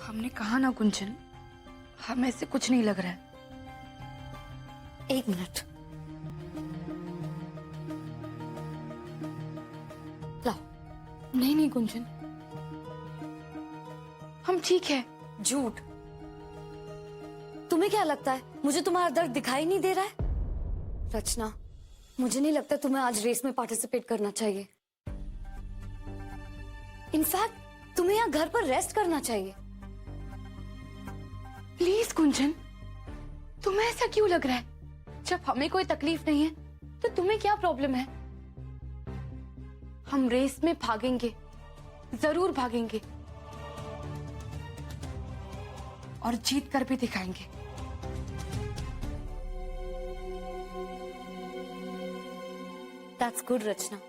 हमने कहा ना कुंचन, हमें से कुछ नहीं लग रहा है। एक मिनट, लाओ। नहीं नहीं कुंचन, हम ठीक है। झूठ। तुम्हें क्या लगता है मुझे तुम्हारा दर्द दिखाई नहीं दे रहा है? रचना, मुझे नहीं लगता तुम्हें आज रेस में पार्टिसिपेट करना चाहिए। इनफैक्ट तुम्हें यहाँ घर पर रेस्ट करना चाहिए। प्लीज कुंचन, तुम्हें ऐसा क्यों लग रहा है? जब हमें कोई तकलीफ नहीं है तो तुम्हें क्या प्रॉब्लम है? हम रेस में भागेंगे, जरूर भागेंगे और जीत कर भी दिखाएंगे। That's good, रचना।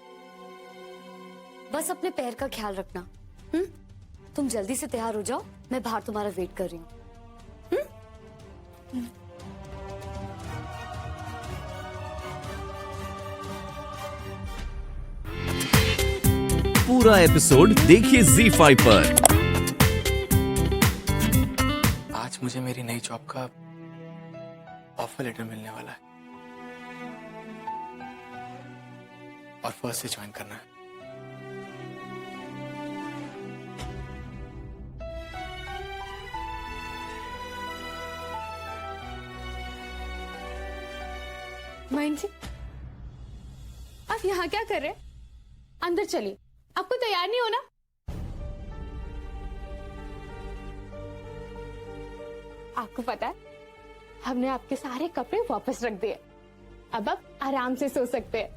बस अपने पैर का ख्याल रखना। तुम जल्दी से तैयार हो जाओ, मैं बाहर तुम्हारा वेट कर रही हूँ। पूरा एपिसोड देखिए ZEE5 पर। आज मुझे मेरी नई जॉब का ऑफर लेटर मिलने वाला है और फर्स्ट से ज्वाइन करना है। माइन जी, आप यहाँ क्या कर रहे हैं? अंदर चलिए, आपको तैयार नहीं होना? आपको पता है, हमने आपके सारे कपड़े वापस रख दिए। अब आप आराम से सो सकते हैं।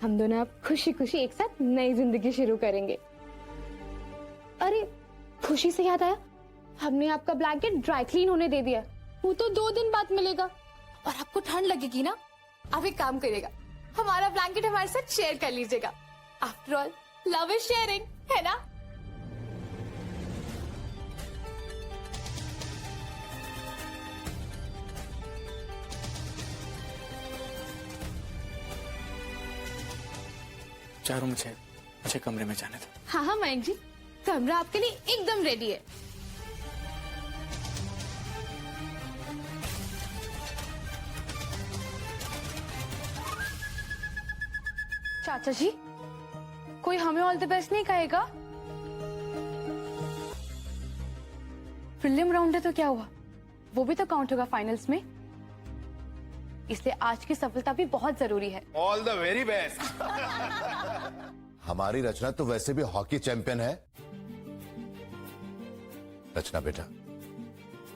हम दोनों अब खुशी खुशी एक साथ नई जिंदगी शुरू करेंगे। अरे खुशी से याद आया, हमने आपका ब्लैंकेट ड्राई क्लीन होने दे दिया। वो तो 2 दिन बाद मिलेगा। और आपको ठंड लगेगी ना, आप एक काम करिएगा, हमारा ब्लैंकेट हमारे साथ शेयर कर लीजिएगा। After all love is sharing, है ना? चारों मुझे कमरे में जाने दो। हाँ हाँ मयंक जी, कमरा आपके लिए एकदम रेडी है। चाचा जी, कोई हमें ऑल द बेस्ट नहीं कहेगा? प्रीलिम राउंड है तो क्या हुआ, वो भी तो काउंट होगा फाइनल्स में। इसलिए आज की सफलता भी बहुत जरूरी है। All the very best. हमारी रचना तो वैसे भी हॉकी चैंपियन है। रचना बेटा,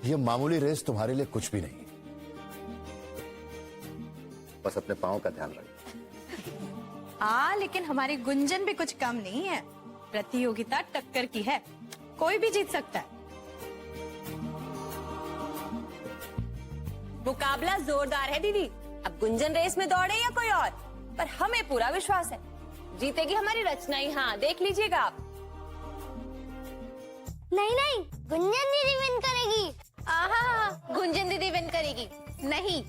ये मामूली रेस तुम्हारे लिए कुछ भी नहीं, बस अपने पाँव का ध्यान रखो। लेकिन हमारी गुंजन भी कुछ कम नहीं है। प्रतियोगिता टक्कर की है, कोई भी जीत सकता है। मुकाबला जोरदार है दीदी। अब गुंजन रेस में दौड़े या कोई और, पर हमें पूरा विश्वास है जीतेगी हमारी रचना ही। हाँ, देख लीजिएगा आप। नहीं नहीं, गुंजन दीदी विन करेगी। गुंजन दीदी विन करेगी। नहीं,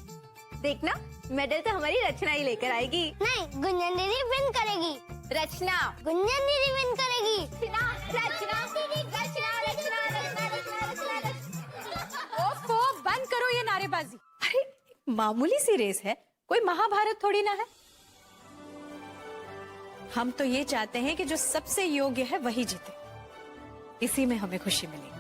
देखना मेडल तो हमारी रचना ही लेकर आएगी। नहीं, गुंजन दीदी विन करेगी। रचना, गुंजन दीदी विन करेगी। ओफो, बंद करो ये नारेबाजी। अरे मामूली सी रेस है, कोई महाभारत थोड़ी ना है। हम तो ये चाहते हैं कि जो सबसे योग्य है वही जीते, इसी में हमें खुशी मिलेगी।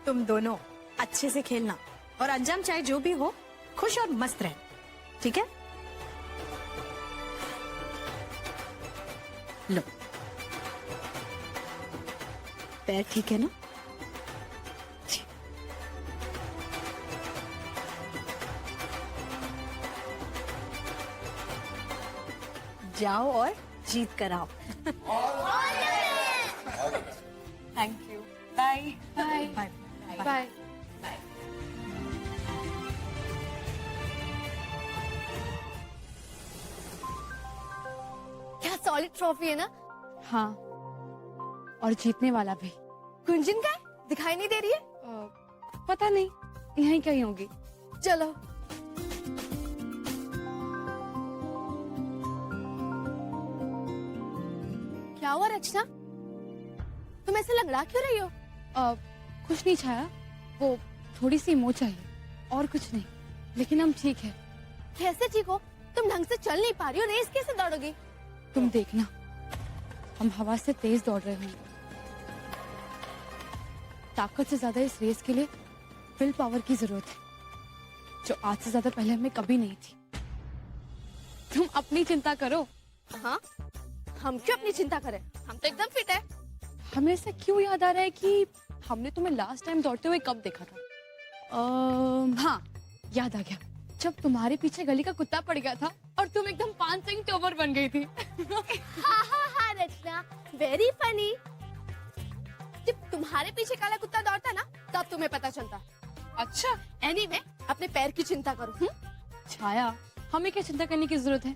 तुम दोनों अच्छे से खेलना और अंजाम चाहे जो भी हो, खुश और मस्त रहना, ठीक है? लो, पैर ठीक है ना? जाओ और जीत कर आओ। Thank you. Bye bye bye bye. क्या सॉलिड ट्रॉफी है ना? हाँ, और जीतने वाला भी। गुंजन का है? दिखाई नहीं दे रही है? पता नहीं, यहीं कहीं होगी। चलो। क्या हुआ रचना? तुम ऐसे लंगड़ा क्यों रही हो? कुछ नहीं छाया, वो थोड़ी सी मोच आई है और कुछ नहीं, लेकिन हम ठीक है। कैसे ठीक हो? तुम ढंग से चल नहीं पा रही हो, रेस कैसे दौड़ोगी? तुम देखना, हम हवा से तेज दौड़ रहे हैं। ताकत से ज्यादा इस रेस के लिए विल पावर की जरूरत है, जो आज से ज्यादा पहले हमें कभी नहीं थी। तुम अपनी चिंता करो। हाँ, हम क्यों अपनी चिंता करें? हम तो एकदम फिट है। हमें ऐसा क्यों याद आ रहा है कि हमने तुम्हें लास्ट टाइम दौड़ते हुए कब देखा था? हाँ, याद आ गया, जब तुम्हारे पीछे गली का कुत्ता पड़ गया था और तुम एकदम 5 सिंह टोबर बन गई थी। हाँ रचना, वेरी फनी। जब तुम्हारे पीछे काला कुत्ता दौड़ता ना, तब तुम्हें पता चलता। अच्छा, एनीवे, अपने पैर की चिंता करो। छाया, हमें क्या चिंता करने की जरूरत है?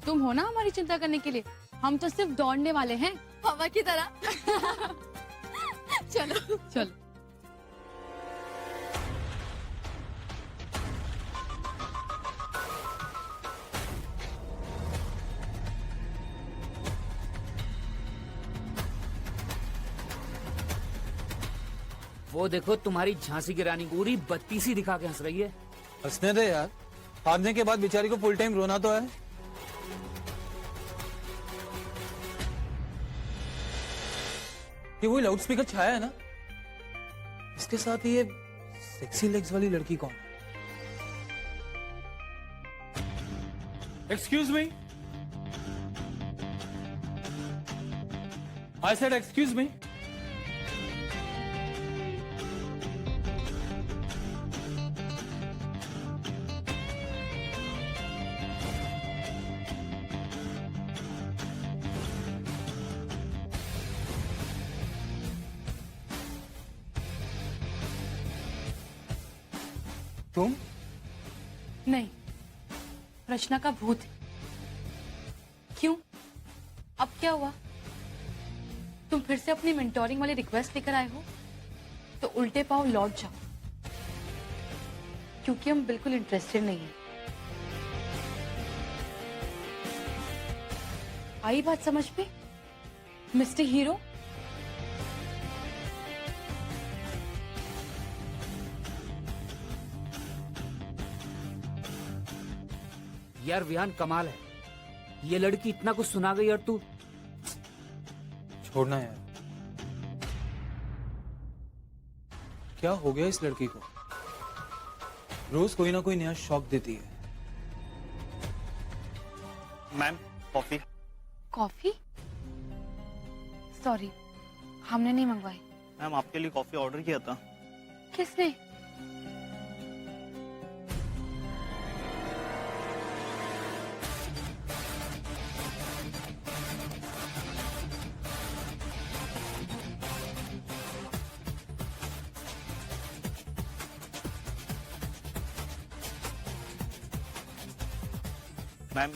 तुम हो ना हमारी चिंता करने के लिए। हम तो सिर्फ दौड़ने वाले हैं, हवा की तरह। चलो चलो। वो देखो तुम्हारी झांसी की रानी पूरी बत्तीसी दिखा के हंस रही है। हंसने दे यार, हारने के बाद बेचारी को फुल टाइम रोना तो है। ये वही लाउड स्पीकर छाया है ना? इसके साथ ये सेक्सी लेग्स वाली लड़की कौन है? Excuse me, I said excuse me. तुम? नहीं, रचना का भूत है। क्यों? अब क्या हुआ? तुम फिर से अपनी मेंटोरिंग वाली रिक्वेस्ट लेकर आए हो? तो उल्टे पांव लौट जाओ, क्योंकि हम बिल्कुल इंटरेस्टेड नहीं हैं। आई बात समझ में, मिस्टर हीरो? यार विहान कमाल है, ये लड़की इतना कुछ सुना गई और तू। छोड़ना यार, क्या हो गया इस लड़की को? रोज कोई ना कोई नया शौक देती है। Ma'am, coffee. कॉफी? सॉरी, हमने नहीं मंगवाई। मैम, आपके लिए कॉफी ऑर्डर किया था। किसने? मैम,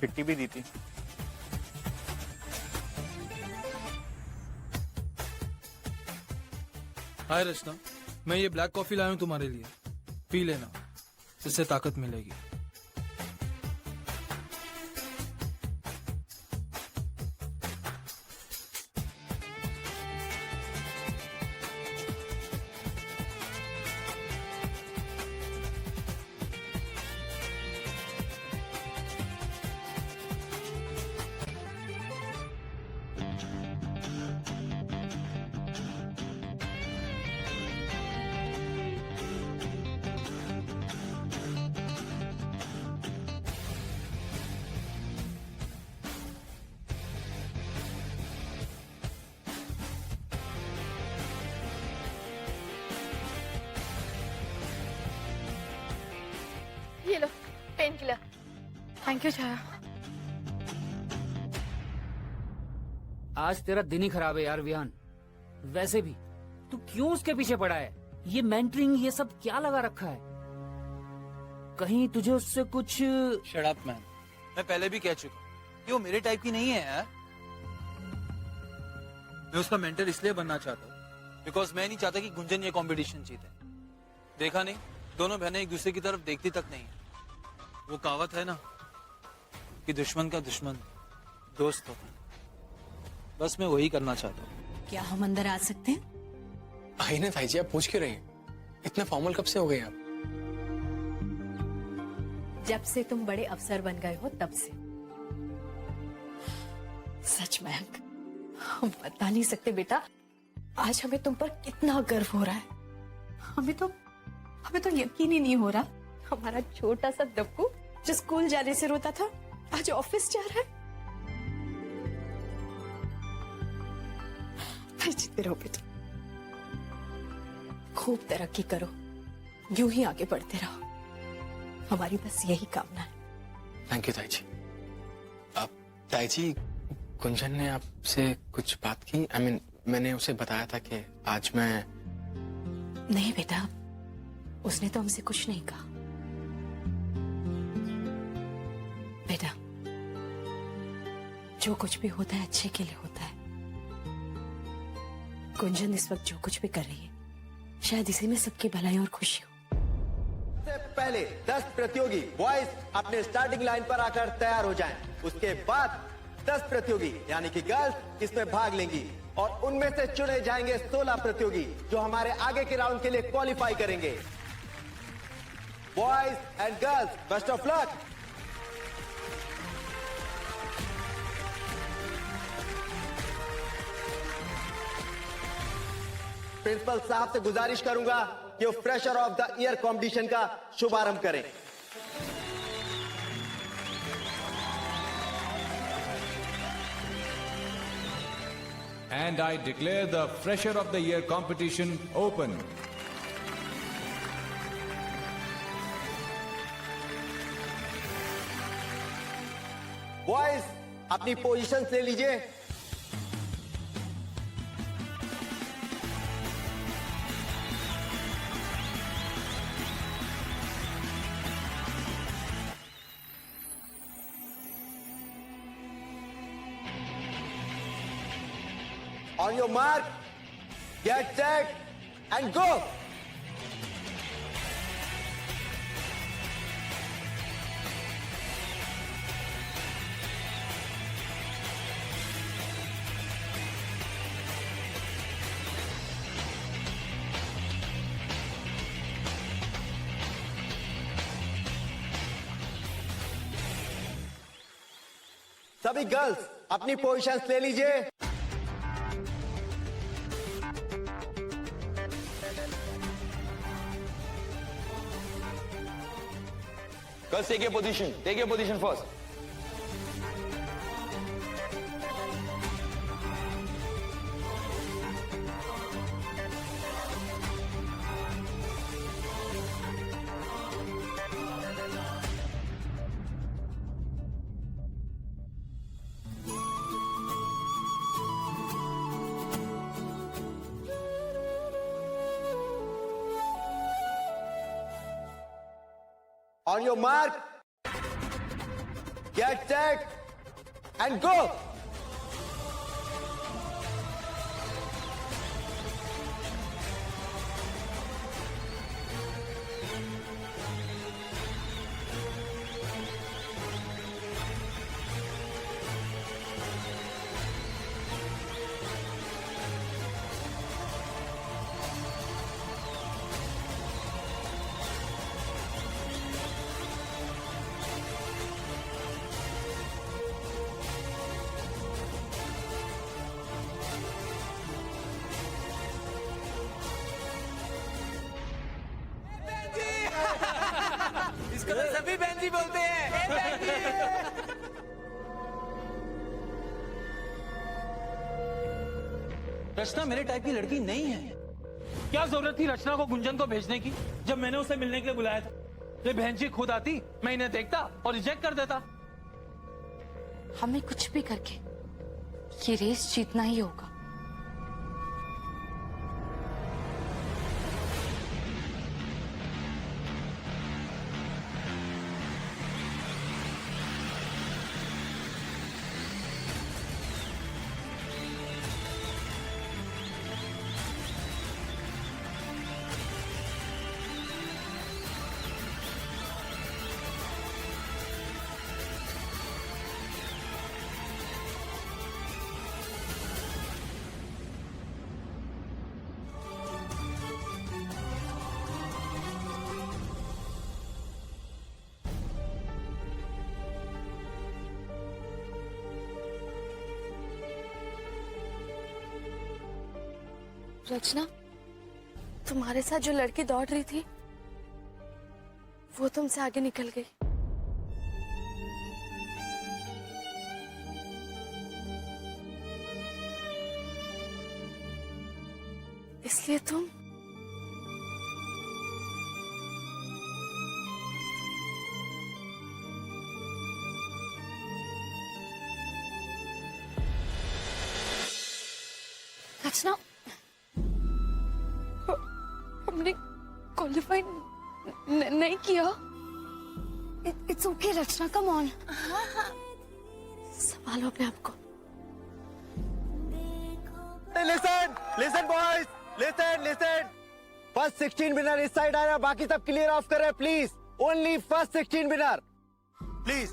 चिट्ठी भी दी थी। हाय रचना, मैं ये ब्लैक कॉफी लाया हूं तुम्हारे लिए, पी लेना, इससे ताकत मिलेगी। ये लो, पेन किलर। थैंक यू छाया। आज तेरा दिन ही खराब है यार विहान। वैसे भी तू क्यों उसके पीछे पड़ा है? ये मेंटरिंग ये सब क्या लगा रखा है? कहीं तुझे उससे कुछ। शट अप मैन, मैं पहले भी कह चुका हूं कि वो मेरे टाइप की नहीं है यार। मैं उसका मेंटर इसलिए बनना चाहता हूँ बिकॉज मैं नहीं चाहता कि गुंजन ये कंपटीशन जीते। देखा नहीं, दोनों बहनें एक दूसरे की तरफ देखती तक नहीं है। वो कहावत है ना कि दुश्मन का दुश्मन दोस्त हो, बस मैं वही करना चाहता हूँ। क्या हम अंदर आ सकते हैं? आई ना ताई जी, आप पूछ क्यों रही हैं? इतना फॉर्मल कब से हो गए आप? जब से तुम बड़े अफसर बन गए हो तब से। सच में हम बता नहीं सकते बेटा, आज हमें तुम पर कितना गर्व हो रहा है। हमें तो यकीन ही नहीं हो रहा, हमारा छोटा सा दब्बू जो स्कूल जाने से रोता था आज ऑफिस जा रहा है। जीते रहो बेटा, खूब तरक्की करो, यूं ही आगे बढ़ते रहो, हमारी बस यही कामना है। थैंक यू ताई जी। आप ताई जी, गुंजन ने आपसे कुछ बात की? मैंने उसे बताया था कि आज मैं... नहीं बेटा, उसने तो हमसे कुछ नहीं कहा। बेटा, जो कुछ भी होता है अच्छे के लिए होता है। गुंजन इस वक्त जो कुछ भी कर रही है, शायद इसी में सबकी भलाई और खुशी हो। सबसे पहले 10 प्रतियोगी बॉयज अपने स्टार्टिंग लाइन पर आकर तैयार हो जाएं। उसके बाद 10 प्रतियोगी यानी कि गर्ल्स इसमें भाग लेंगी और उनमें से चुने जाएंगे 16 प्रतियोगी जो हमारे आगे के राउंड के लिए क्वालिफाई करेंगे। Boys and girls, best of luck. Principal साहब से गुजारिश करूंगा कि वो fresher of the year competition का शुभारंभ करें। And I declare the Fresher of the Year competition open. Boys अपनी पोजीशन ले लीजिए। On your mark, get set, and go! सभी गर्ल्स अपनी पोजीशंस ले लीजिए। Girls, take your position. Take your position first. On your mark, get set, and go! इसको तो सभी बहन जी बोलते हैं। रचना मेरे टाइप की लड़की नहीं है। क्या जरूरत थी रचना को गुंजन को भेजने की, जब मैंने उसे मिलने के लिए बुलाया था? ये बहन जी खुद आती, मैं इन्हें देखता और रिजेक्ट कर देता। हमें कुछ भी करके ये रेस जीतना ही होगा। रचना, तुम्हारे साथ जो लड़की दौड़ रही थी वो तुमसे आगे निकल गई। इसलिए तुम रचना, हमने क्वालिफाई नहीं किया। It's okay Rachna, come on. संभालो अपने आप को। Listen listen boys, listen. First 16 winner इस साइड आ रहा है, बाकी सब क्लियर ऑफ कर रहे हैं please. Only first 16 winner please.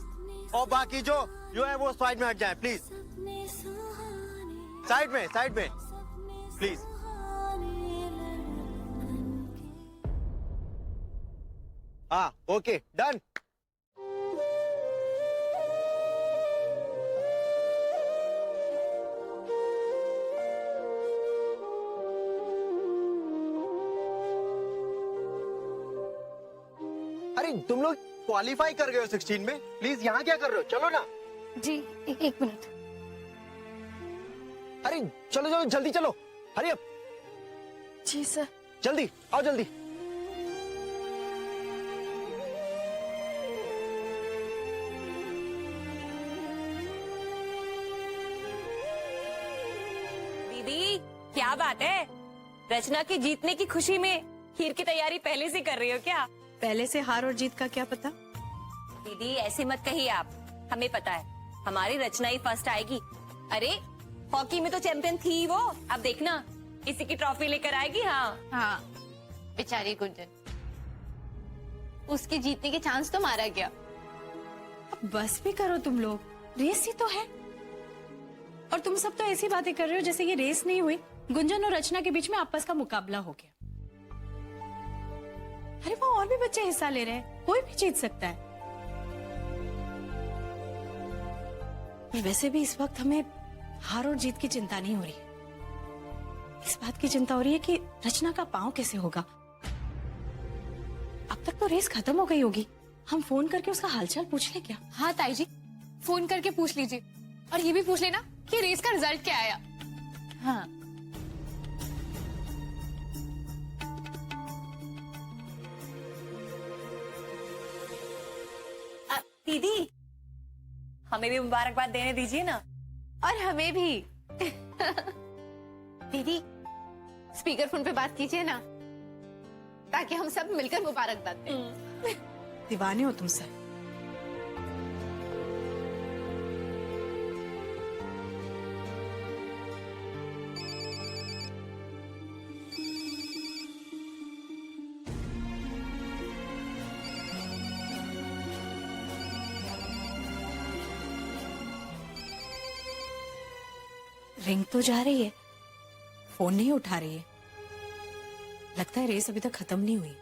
और बाकी जो है वो साइड में हट जाए प्लीज। साइड में प्लीज। हाँ, ओके, डन। अरे तुम लोग क्वालिफाई कर गए हो 16 में, प्लीज यहाँ क्या कर रहे हो? चलो ना जी, एक मिनट। अरे चलो जल्दी चलो, हरी अप। जी सर। जल्दी आओ, जल्दी। दीदी क्या बात है, रचना की जीतने की खुशी में खीर की तैयारी पहले से कर रही हो क्या? पहले से हार और जीत का क्या पता? दीदी ऐसे मत कहिए आप, हमें पता है हमारी रचना ही फर्स्ट आएगी। अरे हॉकी में तो चैंपियन थी वो, अब देखना इसी की ट्रॉफी लेकर आएगी। हाँ, बेचारी गुंजन, उसके जीतने के चांस तो मारा गया। अब बस भी करो तुम लोग, रेस ही तो है। और तुम सब तो ऐसी बातें कर रहे हो जैसे ये रेस नहीं हुई, गुंजन और रचना के बीच में आपस का मुकाबला हो गया। अरे वो और भी बच्चे हिस्सा ले रहे हैं, कोई भी जीत सकता है। वैसे भी इस वक्त हमें हार और जीत की चिंता नहीं हो रही है, इस बात की चिंता हो रही है कि रचना का पांव कैसे होगा। अब तक तो रेस खत्म हो गई होगी, हम फोन करके उसका हालचाल पूछ ले क्या? हाँ ताई जी, फोन करके पूछ लीजिए, और ये भी पूछ लेना कि रेस का रिजल्ट क्या आया। हाँ, दीदी हमें भी मुबारकबाद देने दीजिए ना। और हमें भी। दीदी स्पीकर फोन पे बात कीजिए ना, ताकि हम सब मिलकर मुबारकबाद दें। दीवाने हो तुम सब। रिंग तो जा रही है, फोन नहीं उठा रही है। लगता है रेस अभी तक खत्म नहीं हुई।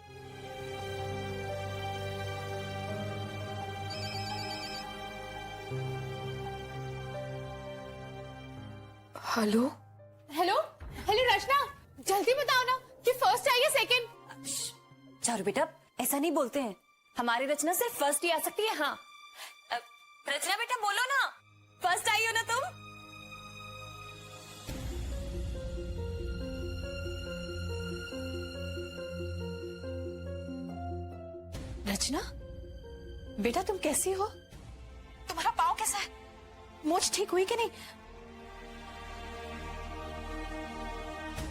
हेलो हेलो हेलो रचना, जल्दी बताओ ना कि फर्स्ट आई या सेकंड। चारू बेटा ऐसा नहीं बोलते हैं, हमारी रचना सिर्फ फर्स्ट ही आ सकती है। हाँ रचना बेटा बोलो ना, फर्स्ट आई हो ना तुम? रचना बेटा तुम कैसी हो? तुम्हारा पाँव कैसा है? मोच ठीक हुई कि नहीं?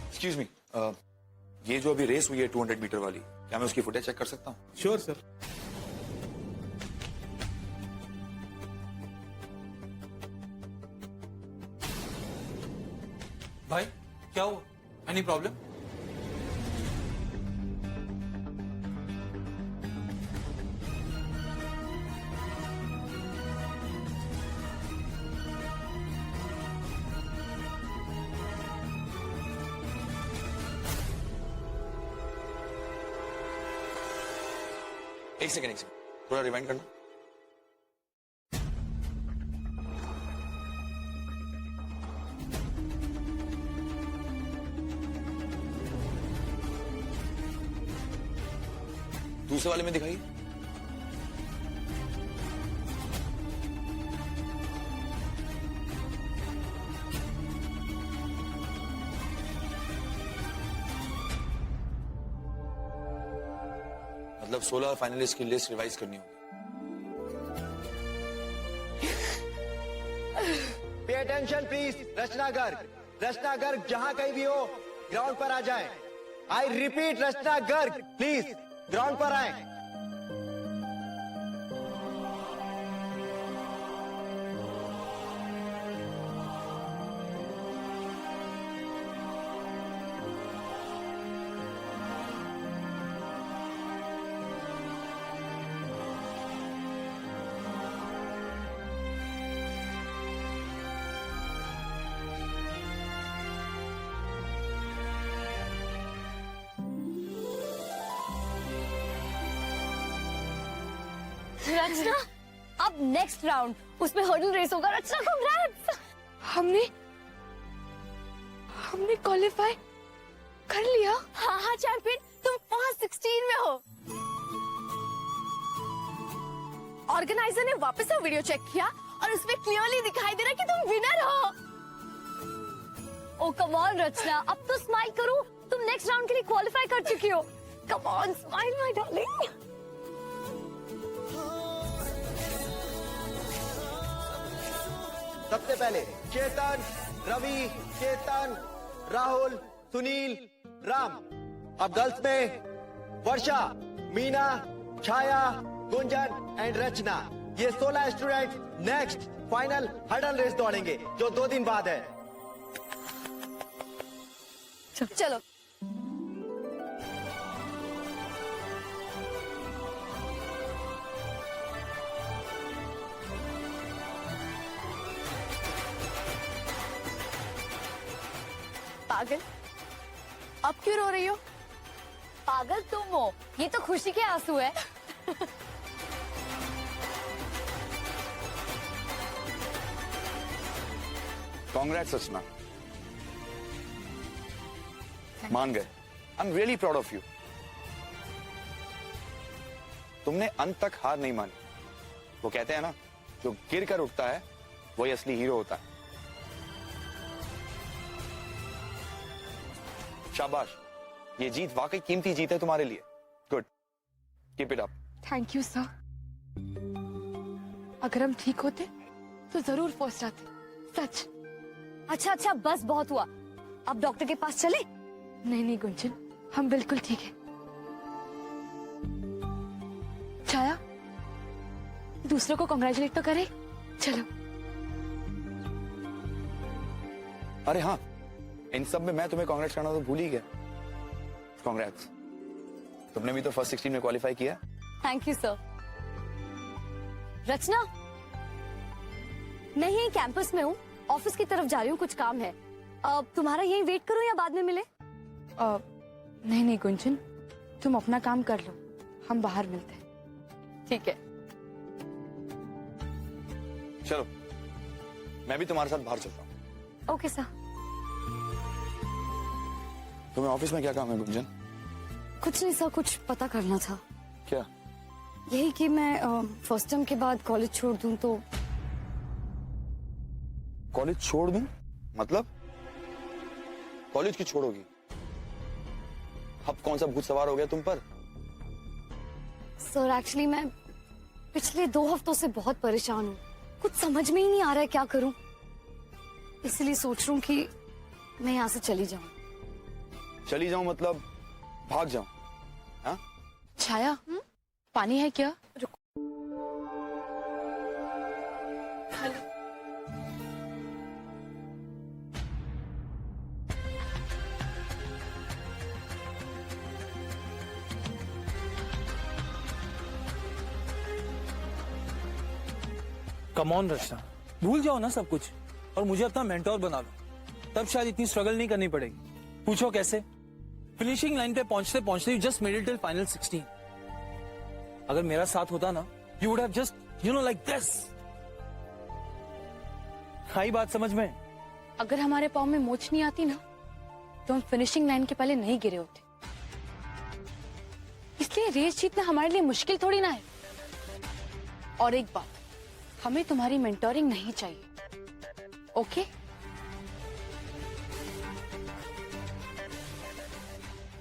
एक्सक्यूज मी, ये जो अभी रेस हुई है 200 मीटर वाली, क्या मैं उसकी फुटेज चेक कर सकता हूँ? Sure sir. भाई क्या हुआ? Any problem? एक सेकंड, थोड़ा रिवाइंड करना। दूसरे वाले में दिखाइए। मतलब 16 फाइनलिस्ट की लिस्ट रिवाइज करनी होगी। Pay attention please. रचना गर्ग जहां कहीं भी हो ग्राउंड पर आ जाएं। I repeat, Rachna Garg please ground पर आए। रचना, अब नेक्स्ट राउंड, उसमें हर्डल रेस होगा। रचना कांग्रेट्स। हमने क्वालिफाई कर लिया। हाँ चैंपियन, तुम 16 में हो। ऑर्गेनाइजर ने वापस से वीडियो चेक किया और उसमें क्लियरली दिखाई दे रहा है कि तुम विनर हो। ओ कम ऑन रचना, अब तो स्माइल करो। तुम नेक्स्ट राउंड के लिए क्वालिफाई कर चुकी हो। Come on, smile my darling. सबसे पहले चेतन, रवि, चेतन, राहुल, सुनील, राम। अब गर्ल्स में वर्षा, मीना, छाया, गुंजन एंड रचना। ये 16 student next final hurdle race दौड़ेंगे जो 2 दिन बाद है। चलो पागल, अब क्यों रो रही हो? पागल तुम हो, ये तो खुशी के आंसू है। कांग्रेट्स रचना, मान गए। I am really proud of you. तुमने अंत तक हार नहीं मानी। वो कहते हैं ना, जो गिर कर उठता है वही असली हीरो होता है। शाबाश, ये जीत वाकई कीमती जीत है तुम्हारे लिए। Good, keep it up. Thank you sir. अगर हम ठीक होते तो जरूर फर्स्ट आते, सच। अच्छा, बस बहुत हुआ। अब डॉक्टर के पास चले? नहीं गुंजन, हम बिल्कुल ठीक है। छाया, दूसरों को कांग्रेचुलेट तो करे। चलो। अरे हाँ, इन सब में मैं तुम्हें कांग्रेस करना तो भूल ही गया। कांग्रेट्स, तुमने भी तो फर्स्ट 16 में क्वालिफाई किया। Thank you sir. रचना, मैं यही कैंपस में हूँ, ऑफिस की तरफ जा रही हूँ, कुछ काम है। तुम्हारा यही वेट करूँ या बाद में मिले? नहीं गुंजन, तुम अपना काम कर लो, हम बाहर मिलते हैं। ठीक है। चलो, मैं भी तुम्हारे साथ बाहर चलता हूँ। Okay sir. तुम्हें ऑफिस में क्या काम है गुंजन? कुछ नहीं सर, कुछ पता करना था। क्या? यही कि मैं फर्स्ट टर्म के बाद कॉलेज छोड़ दूं तो। कॉलेज छोड़ दूं? मतलब कॉलेज की छोड़ोगी? अब कौन सा भूत सवार हो गया तुम पर? सर एक्चुअली मैं पिछले 2 हफ्तों से बहुत परेशान हूँ। कुछ समझ में ही नहीं आ रहा है क्या करूं। इसलिए सोच रही हूँ कि मैं यहाँ से चली जाऊं। चली जाऊं मतलब भाग जाऊं? हाँ? छाया, पानी है क्या? रुको। कम ऑन रचना, भूल जाओ ना सब कुछ और मुझे अपना मेंटोर बना लो, तब शायद इतनी स्ट्रगल नहीं करनी पड़ेगी। पूछो कैसे? फिनिशिंग लाइन पे पहुंचते पहुंचते you just made it till final 16। अगर मेरा साथ होता ना, you would have just like this. आई बात समझ में? अगर हमारे पाँव में मोच नहीं आती ना, तो हम फिनिशिंग लाइन के पहले नहीं गिरे होते। इसलिए रेस जीतना हमारे लिए मुश्किल थोड़ी ना है। और एक बात, हमें तुम्हारी मेंटोरिंग नहीं चाहिए, ओके?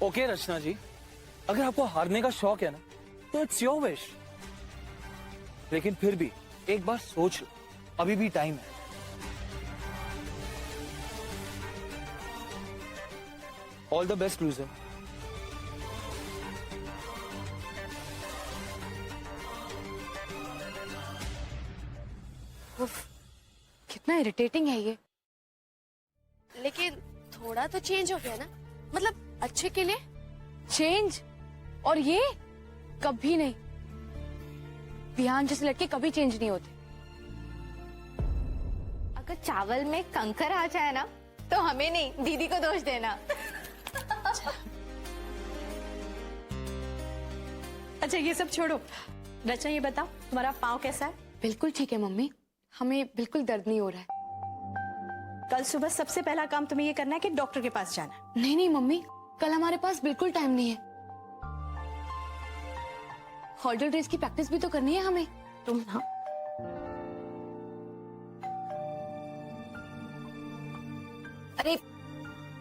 ओके रचना जी, अगर आपको हारने का शौक है ना तो इट्स योर विश, लेकिन फिर भी एक बार सोच लो, अभी भी टाइम है। All the best loser. उफ, कितना इरिटेटिंग है ये। लेकिन थोड़ा तो चेंज हो गया ना, मतलब अच्छे के लिए। चेंज? और ये कभी नहीं। विहान जैसे लड़के कभी चेंज नहीं होते। अगर चावल में कंकर आ जाए ना तो हमें नहीं, दीदी को दोष देना। अच्छा ये सब छोड़ो, रचना ये बताओ तुम्हारा पाँव कैसा है? बिल्कुल ठीक है मम्मी, हमें बिल्कुल दर्द नहीं हो रहा है। कल सुबह सबसे पहला काम तुम्हें ये करना है कि डॉक्टर के पास जाना है। नहीं नहीं मम्मी, कल हमारे पास बिल्कुल टाइम नहीं है। हॉर्डल रेस की प्रैक्टिस भी तो करनी है हमें। तुम ना अरे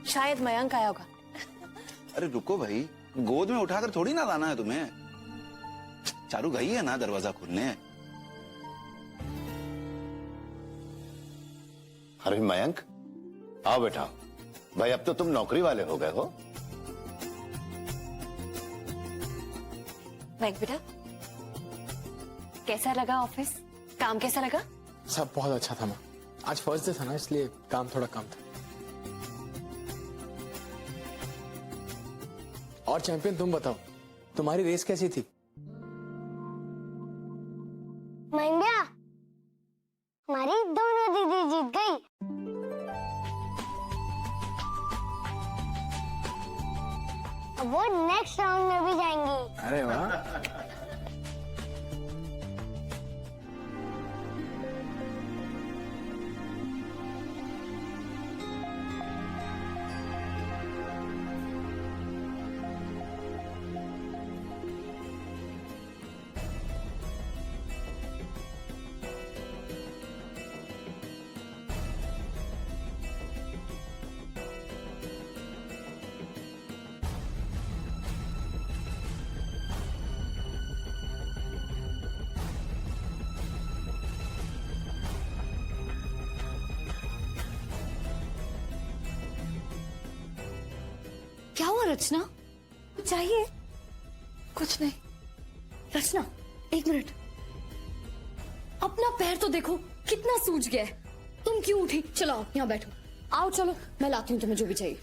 शायद मयंक आया होगा। अरे रुको भाई, गोद में उठाकर थोड़ी ना लाना है तुम्हें। चारू गई है ना दरवाजा खोलने। अरे मयंक, आओ बेटा। भाई अब तो तुम नौकरी वाले हो गए हो। मयंक बेटा, कैसा लगा ऑफिस? काम कैसा लगा? सब बहुत अच्छा था माँ। आज फर्स्ट डे था ना, इसलिए काम थोड़ा कम था। और चैंपियन तुम बताओ, तुम्हारी रेस कैसी थी? महिंद्रा, हमारी दोनों दीदी जीत गई। अब वो नेक्स्ट राउंड में भी जाएंगी। अरे वाह। क्या हुआ रचना? चाहिए? कुछ नहीं। रचना एक मिनट, अपना पैर तो देखो कितना सूज गया है। तुम क्यों उठी? चलो आओ, यहाँ बैठो। आओ चलो, मैं लाती हूँ तुम्हें जो भी चाहिए।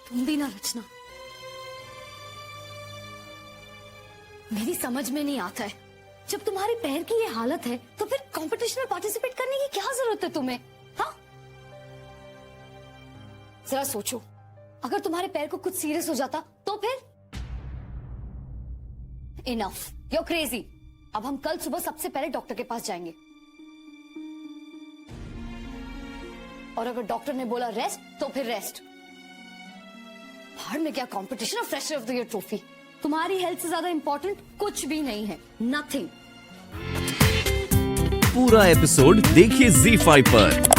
तुम भी ना रचना, मेरी समझ में नहीं आता है, जब तुम्हारे पैर की ये हालत है तो फिर कंपटीशन में पार्टिसिपेट करने की क्या जरूरत है तुम्हें? हाँ, जरा सोचो, अगर तुम्हारे पैर को कुछ सीरियस हो जाता तो फिर? Enough, you're crazy। अब हम कल सुबह सबसे पहले डॉक्टर के पास जाएंगे, और अगर डॉक्टर ने बोला रेस्ट तो फिर रेस्ट। बाहर में क्या कंपटीशन और fresher of the year trophy? तुम्हारी हेल्थ से ज्यादा इंपॉर्टेंट कुछ भी नहीं है, नथिंग। पूरा एपिसोड देखिए ZEE5 पर।